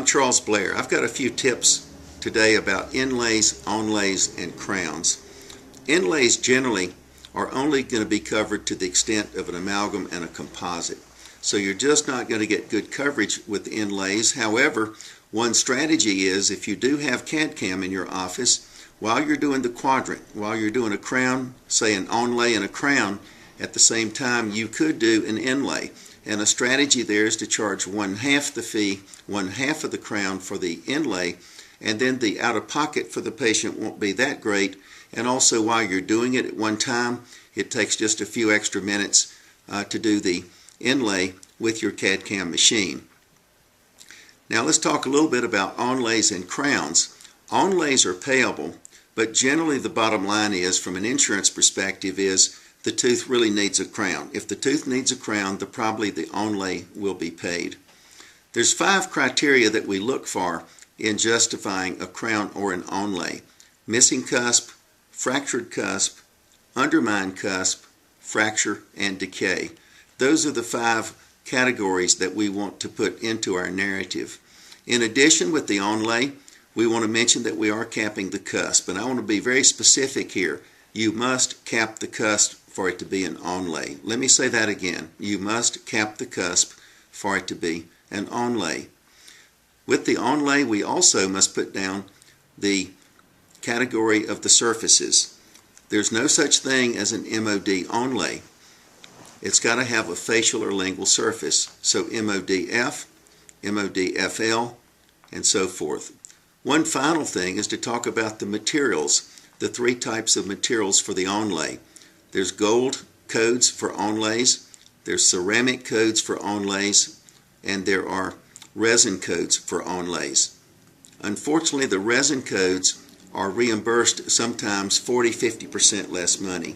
Charles Blair. I've got a few tips today about inlays, onlays, and crowns. Inlays generally are only going to be covered to the extent of an amalgam and a composite. So you're just not going to get good coverage with inlays. However, one strategy is if you do have CAD/CAM in your office, while you're doing the quadrant, while you're doing a crown, say an onlay and a crown, at the same time you could do an inlay. And a strategy there is to charge 1/2 the fee, 1/2 of the crown for the inlay, and then the out-of-pocket for the patient won't be that great. And also while you're doing it at one time, it takes just a few extra minutes to do the inlay with your CAD/CAM machine. Now let's talk a little bit about onlays and crowns. Onlays are payable, but generally the bottom line is, from an insurance perspective, is the tooth really needs a crown. If the tooth needs a crown, then probably the onlay will be paid. There's 5 criteria that we look for in justifying a crown or an onlay: missing cusp, fractured cusp, undermined cusp, fracture, and decay. Those are the 5 categories that we want to put into our narrative. In addition, with the onlay, we want to mention that we are capping the cusp, and I want to be very specific here. You must cap the cusp for it to be an onlay. Let me say that again. You must cap the cusp for it to be an onlay. With the onlay, we also must put down the category of the surfaces. There's no such thing as an MOD onlay. It's got to have a facial or lingual surface. So MODF, MODFL, and so forth. One final thing is to talk about the materials, the 3 types of materials for the onlay. There's gold codes for onlays, there's ceramic codes for onlays, and there are resin codes for onlays. Unfortunately, the resin codes are reimbursed sometimes 40–50% less money.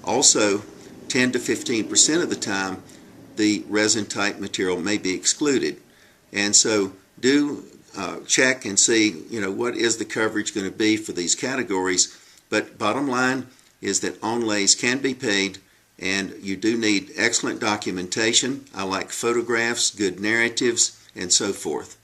Also, 10 to 15% of the time, the resin type material may be excluded. And so do check and see, what is the coverage going to be for these categories. But bottom line is that onlays can be paid, and you do need excellent documentation. I like photographs, good narratives, and so forth.